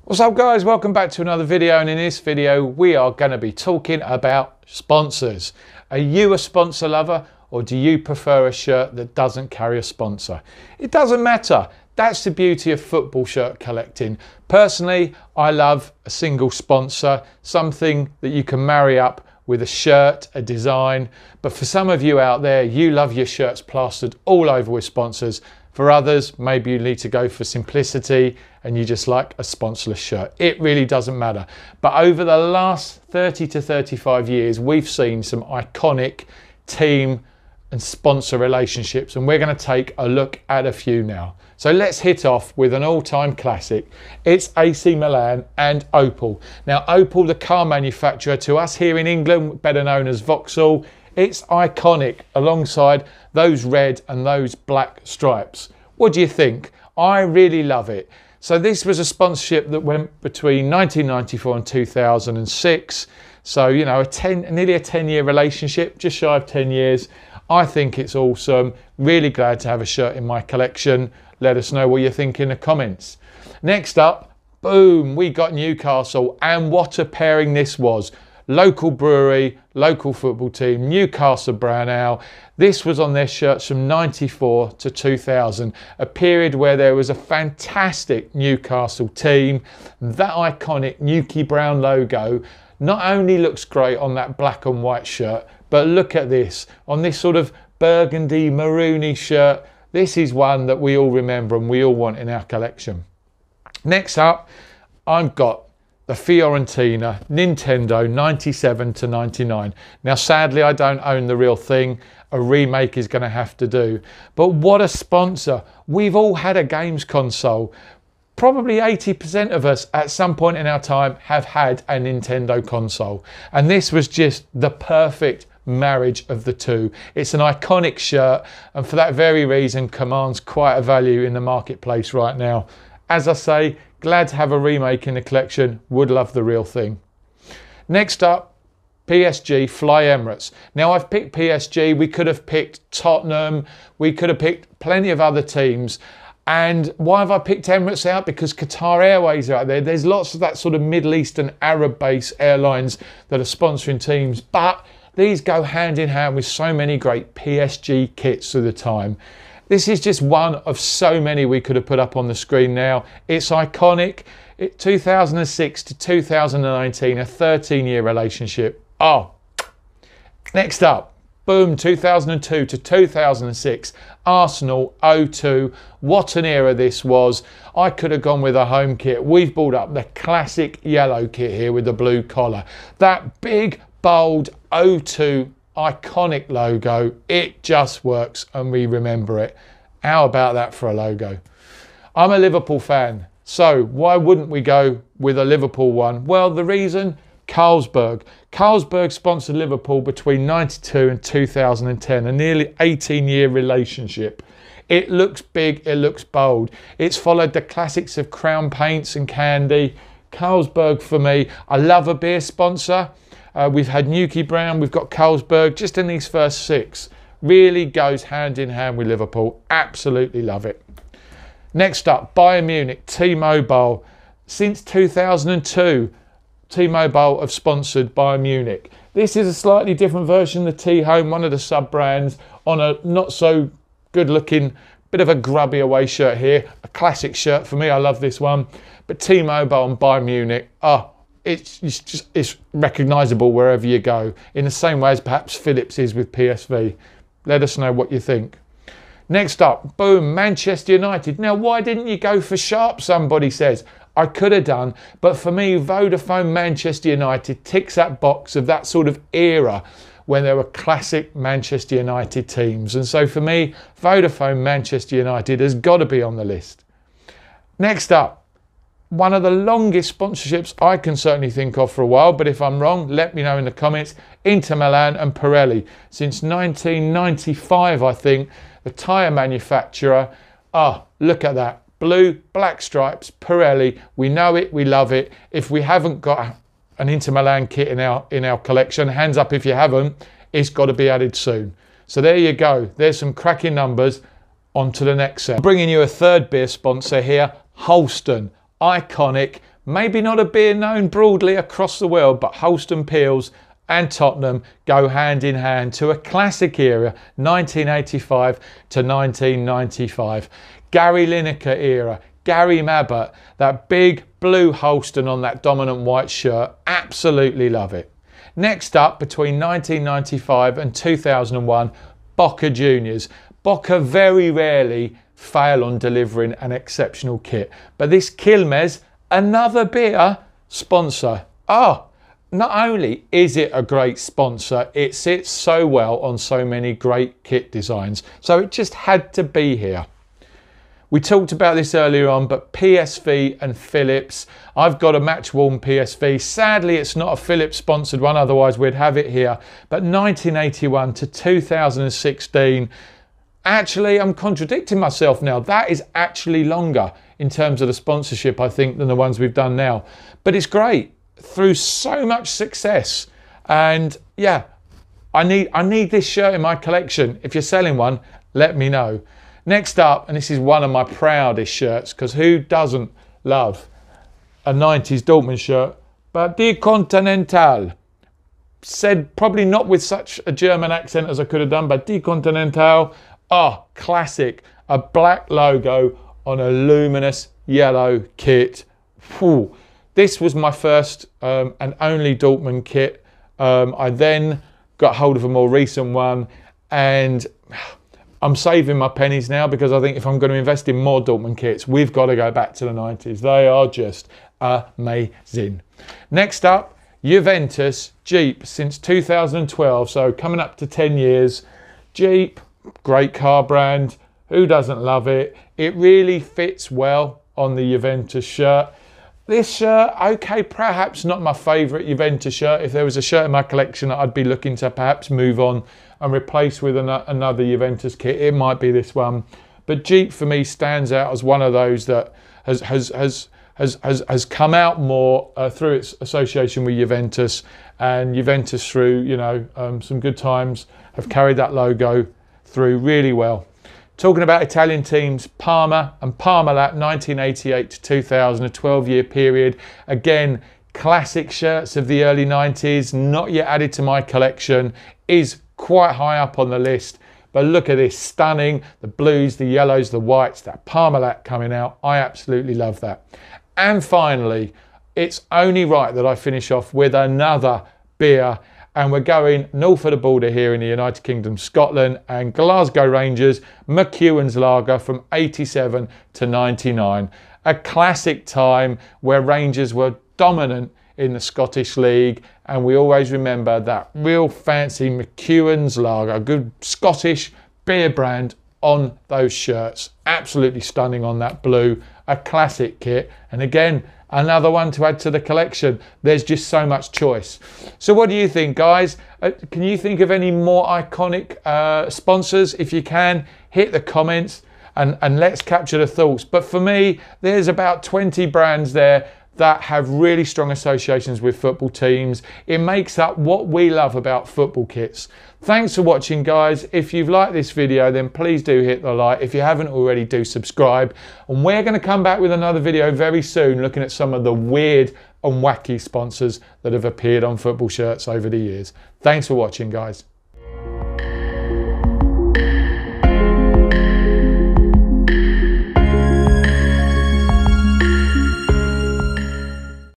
What's up guys, welcome back to another video, and in this video we are going to be talking about sponsors. Are you a sponsor lover, or do you prefer a shirt that doesn't carry a sponsor? It doesn't matter. That's the beauty of football shirt collecting. Personally, I love a single sponsor, something that you can marry up with a shirt, a design. But for some of you out there, you love your shirts plastered all over with sponsors. For others, maybe you need to go for simplicity and you just like a sponsorless shirt. It really doesn't matter. But over the last 30 to 35 years, we've seen some iconic team and sponsor relationships, and we're going to take a look at a few now. So let's hit off with an all-time classic. It's AC Milan and Opal. Now Opal, the car manufacturer, to us here in England, better known as Vauxhall, it's iconic alongside those red and those black stripes. What do you think? I really love it. So this was a sponsorship that went between 1994 and 2006. So, you know, nearly a 10-year relationship, just shy of 10 years. I think it's awesome. Really glad to have a shirt in my collection. Let us know what you think in the comments. Next up, boom, we got Newcastle, and what a pairing this was. Local brewery, local football team, Newcastle Brown Ale. This was on their shirts from 94 to 2000, a period where there was a fantastic Newcastle team. That iconic Newky Brown logo not only looks great on that black and white shirt, but look at this, on this sort of burgundy, maroony shirt. This is one that we all remember and we all want in our collection. Next up, I've got the Fiorentina Nintendo 97 to 99. Now sadly I don't own the real thing. A remake is going to have to do. But what a sponsor. We've all had a games console. Probably 80% of us at some point in our time have had a Nintendo console. And this was just the perfect marriage of the two. It's an iconic shirt, and for that very reason commands quite a value in the marketplace right now. As I say, glad to have a remake in the collection. Would love the real thing. Next up, Psg Fly Emirates. Now I've picked PSG. We could have picked Tottenham. We could have picked plenty of other teams. And why have I picked Emirates out? Because Qatar Airways are out there. There's lots of that sort of Middle Eastern Arab-based airlines that are sponsoring teams. But these go hand in hand with so many great PSG kits through the time. This is just one of so many we could have put up on the screen now. It's iconic. 2006 to 2019, a 13-year relationship. Oh, next up, boom, 2002 to 2006, Arsenal 02. What an era this was. I could have gone with a home kit. We've brought up the classic yellow kit here with the blue collar. That big, bold 02 iconic logo, it just works and we remember it. How about that for a logo? I'm a Liverpool fan, so why wouldn't we go with a Liverpool one? Well, the reason, Carlsberg. Carlsberg sponsored Liverpool between 92 and 2010, a nearly 18-year relationship. It looks big, it looks bold. It's followed the classics of Crown Paints and Candy. Carlsberg for me, I love a beer sponsor. We've had Newky Brown, we've got Carlsberg, just in these first six. Really goes hand in hand with Liverpool. Absolutely love it. Next up, Bayern Munich, T-Mobile. Since 2002, T-Mobile have sponsored Bayern Munich. This is a slightly different version of the T-Home, one of the sub-brands, on a not so good looking, bit of a grubby away shirt here. A classic shirt for me, I love this one. But T-Mobile and Bayern Munich, it's recognisable wherever you go, in the same way as perhaps Philips is with PSV. Let us know what you think. Next up, boom, Manchester United. Now, why didn't you go for Sharp, somebody says? I could have done, but for me, Vodafone Manchester United ticks that box of that sort of era when there were classic Manchester United teams. And so for me, Vodafone Manchester United has got to be on the list. Next up, one of the longest sponsorships I can certainly think of for a while, but if I'm wrong, let me know in the comments. Inter Milan and Pirelli. Since 1995, I think, the tyre manufacturer. Oh, look at that. Blue, black stripes, Pirelli. We know it, we love it. If we haven't got an Inter Milan kit in our collection, hands up if you haven't, it's got to be added soon. So there you go. There's some cracking numbers. On to the next set. Bringing you a third beer sponsor here, Holsten. Iconic, maybe not a beer known broadly across the world, but Holsten Pils and Tottenham go hand in hand to a classic era, 1985 to 1995. Gary Lineker era, Gary Mabbott, that big blue Holsten on that dominant white shirt, absolutely love it. Next up, between 1995 and 2001, Boca Juniors. Boca very rarely fail on delivering an exceptional kit, but this Quilmes, another beer sponsor. Not only is it a great sponsor, it sits so well on so many great kit designs, so it just had to be here. We talked about this earlier on, but PSV and Philips. I've got a match worn PSV. Sadly, it's not a Philips sponsored one, otherwise we'd have it here. But 1981 to 2016, actually, I'm contradicting myself now. That is actually longer in terms of the sponsorship, I think, than the ones we've done now. But it's great through so much success. And yeah, I need this shirt in my collection. If you're selling one, let me know. Next up, and this is one of my proudest shirts, because who doesn't love a 90s Dortmund shirt? But Die Continental. Said probably not with such a German accent as I could have done, but Die Continental. Classic. A black logo on a luminous yellow kit. Whew. This was my first and only Dortmund kit. I then got hold of a more recent one, and I'm saving my pennies now, because I think if I'm going to invest in more Dortmund kits, we've got to go back to the 90s. They are just amazing. Next up, Juventus Jeep since 2012, so coming up to 10 years. Jeep, great car brand. Who doesn't love it? It really fits well on the Juventus shirt. This shirt, okay, perhaps not my favourite Juventus shirt. If there was a shirt in my collection that I'd be looking to perhaps move on and replace with another Juventus kit, it might be this one. But Jeep for me stands out as one of those that has come out more through its association with Juventus, and Juventus through some good times have carried that logo through really well. Talking about Italian teams, Parma and Parmalat, 1988 to 2000, a 12-year period. Again, classic shirts of the early 90s, not yet added to my collection, is quite high up on the list. But look at this, stunning. The blues, the yellows, the whites, that Parmalat coming out. I absolutely love that. And finally, it's only right that I finish off with another beer. And we're going north of the border here in the United Kingdom, Scotland, and Glasgow Rangers, McEwen's Lager from 87 to 99. A classic time where Rangers were dominant in the Scottish League, and we always remember that real fancy McEwen's Lager, a good Scottish beer brand on those shirts. Absolutely stunning on that blue, a classic kit. And again, another one to add to the collection. There's just so much choice. So what do you think, guys? Can you think of any more iconic sponsors? If you can, hit the comments and let's capture the thoughts. But for me, there's about 20 brands there that have really strong associations with football teams. It makes up what we love about football kits. Thanks for watching, guys. If you've liked this video, then please do hit the like. If you haven't already, do subscribe. And we're going to come back with another video very soon, looking at some of the weird and wacky sponsors that have appeared on football shirts over the years. Thanks for watching, guys.